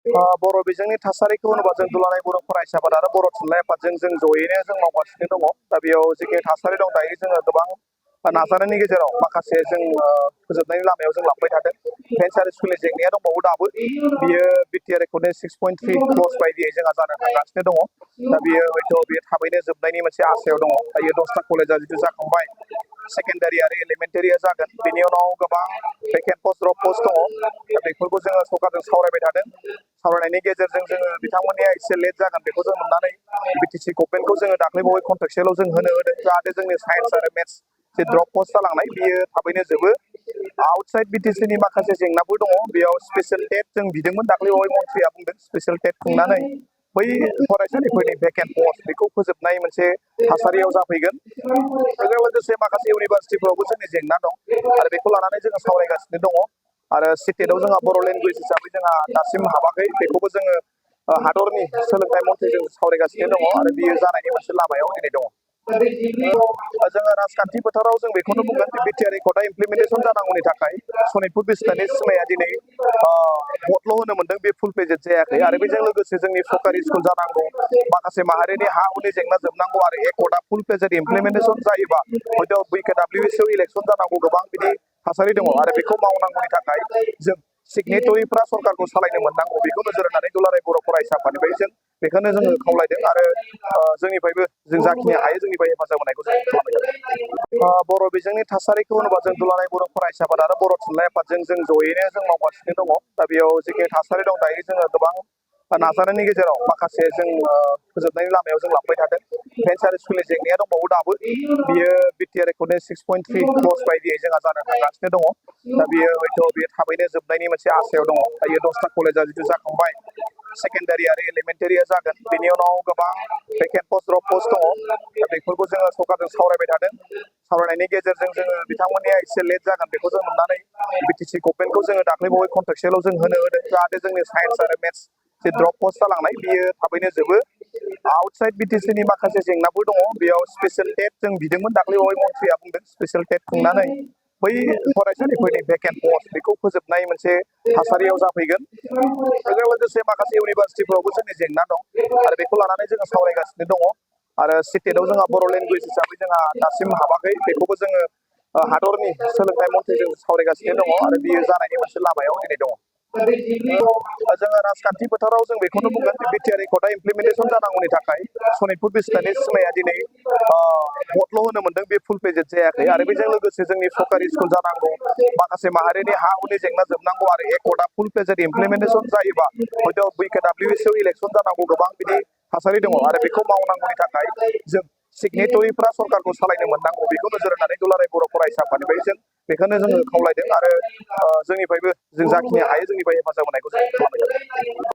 बर' बिजोंनि थासारिखौ होनोबा जों दुलाराय बर' फरायसा आफाद आरो बर' थुनलाइ आफादजों जों जयैनो जों मावगासिनो दङ। दा बेयाव जिखिनि थासारि दं दायो जोङो गोबां नाजानायनि गेजेराव माखासे जों फोजोबनायनि लामायाव जों लांबाय थादों। फेन्स आरो स्कुलनि जेंनाया दंबावो दाबो बियो बिटिआर रेकर्डनि 6.3 क्लस बायदियै जोंहा जानो थांगासिनो दङ। दा बियो हयथ' बेयो थाबैनो जोबनायनि मोनसे आसायाव दङ। दायो 10था कलेजा जिथु जाखांबाय सेकेन्डारि आरो एलिमेन्टारिया जागोन। बेनि उनाव गोबां भेकेन्ट पस्ट द्रप पस्ट दङ। दा बेफोरखौ जोङो सरकारजों सावरायबाय थादों। सावरायनायनि गेजेरजों जोङो बिथांमोननिया एसे लेट जागोन बेखौ जों नुनानै बिटिसि गभर्नमेन्टखौ जोङो दाख्लैबावै कन्ट्रेक्सुवेलाव जों होनो होदों जाहाथे जोंनि साइन्स आरो मेथ्स जे द्रप पस्ट जालांनाय बियो थाबैनो जोबो। आउटसाइड बिटिसिनि माखासे जेंनाबो दङ। बेयाव स्पेसियेल टेट जों बिदोंमोन दाख्लैबावै मन्थ्रिया बुंदों स्पेसियेल टेट खुंनानै बै फरायसालिफोरनि भेकेन्ट पस्ट बेखौ फोजोबनाय मोनसे थासारियाव जाफैगोन। बेजों लोगोसे माखासे इउनिभारसिटिफोरावबो जोंनि जेंना दं आरो बेखौ लानानै जोङो सावरायगासिनो दङ। आरो सिटेटआव जोंहा बर' लेंगुवेज हिसाबै जोंहा दासिम हाबाखै बेखौबो जोङो हादरनि सोलोंथाइ मन्थ्रिजों सावरायगासिनो दङ आरो बियो जानायनि मोनसे लामायाव दिनै दङ। जोङो राजखान्थि फोथाराव जों बेखौनो बुंगोन बिटिआर रेकर्डआ इमप्लिमेन्टेसन जानांगौनि थाखाय सनितपुर बिस्तानि सिमाया दिनै भटल' होनो मोनदों बे फुल पेजेड जायाखै आरो बेजों लोगोसे जोंनि सरकारि स्कुल जानांगौ माखासे माहारिनि हा हुनि जेंना जोबनांगौ आरो एकर्डआ फुल पेजेड इमप्लिमेन्टेसन जायोबा हयथ' BKWSआव इलेक्सन जानांगौ गोबां बिदि थासारि दङ आरो बेखौ मावनांगौनि थाखाय जों सिगनेटरिफ्रा सरकारखौ सालायनो मोननांगौ बेखौ नोजोर होनानै दुलाराय बर' फरायसा आफादनिफ्राय जों बेखौनो जोङो खावलायदों आरो जोंनिफ्रायबो जों जाखिनि हायो जोंनिफ्राय हेफाजाब होनायखौ जों खालामबाय थादों। बर' बिजोंनि थासारिखौ होनोबा जों दुलाराय बर' फरायसा आफाद आरो बर' थुनलाइ आफादजों जों जयैनो जों मावगासिनो दङ। दा बेयाव जिखिनि थासारि दं दायो जोङो गोबां नाजानायनि गेजेराव माखासे जों फोजोबनायनि लामायाव जों लांबाय थादों। फेन्स आरो स्कुलनि जेंनाया दंबावो दाबो बियो बिटिआर रेकर्डनि 6.3 क्लस बायदियै जोंहा जानो थांगासिनो दङ। दा बियो हयथ' बेयो थाबैनो जोबनायनि मोनसे आसायाव दङ। दायो 10था कलेजा जिथु जाखांबाय सेकेन्डारि आरो एलिमेन्टारिया जागोन। बेनि उनाव गोबां भेकेन्ट पस्ट द्रप पस्ट दङ। दा बेफोरखौ जोङो सरकारजों सावरायबाय थादों। सावरायनायनि गेजेरजों जोङो बिथांमोननिया एसे लेट जागोन बेखौ जों नुनानै बिटिसि गभर्नमेन्टखौ जोङो दाख्लैबावै कन्ट्रेक्सुवेलाव जों होनो होदों जाहाथे जोंनि साइन्स आरो मेथ्स जे द्रप पस्ट जालांनाय बियो थाबैनो जोबो। आउटसाइड बिटिसिनि माखासे जेंनाबो दङ। बेयाव स्पेसियेल टेट जों बिदोंमोन दाख्लैबावै मन्थ्रिया बुंदों स्पेसियेल टेट खुंनानै बै फरायसालिफोरनि भेकेन्ट पस्ट बेखौ फोजोबनाय मोनसे थासारियाव जाफैगोन। बेजों लोगोसे माखासे इउनिभारसिटिफोरावबो जोंनि जेंना दं आरो बेखौ लानानै जोङो सावरायगासिनो दङ। आरो सिटेटआव जोंहा बर' लेंगुवेज हिसाबै जोंहा दासिम हाबाखै बेखौबो जोङो हादरनि सोलोंथाइ मन्थ्रिजों सावरायगासिनो दङ आरो बियो जानायनि मोनसे लामायाव दिनै दङ। जोङो राजखान्थि फोथाराव जों बेखौनो बुंगोन बिटिआर रेकर्डआ इमप्लिमेन्टेसन जानांगौनि थाखाय सनितपुर बिस्तानि सिमाया दिनै भटल' होनो मोनदों बे फुल पेजेड जायाखै आरो बेजों लोगोसे जोंनि सरकारि स्कुल जानांगौ माखासे माहारिनि हा हुनि जेंना जोबनांगौ आरो एकर्डआ फुल पेजेड इमप्लिमेन्टेसन जायोबा हयथ' BKWSआव इलेक्सन जानांगौ गोबां बिदि थासारि दङ आरो बेखौ मावनांगौनि थाखाय जों सिगनेटरिफ्रा सरकारखौ सालायनो मोननांगौ बेखौ नोजोर होनानै दुलाराय बर' फरायसा आफादनिफ्राय जों बेखौनो जोङो खावलायदों आरो जोंनिफ्रायबो जों जाखिनि हायो जोंनिफ्राय हेफाजाब होनायखौ जों खालामबाय थादों।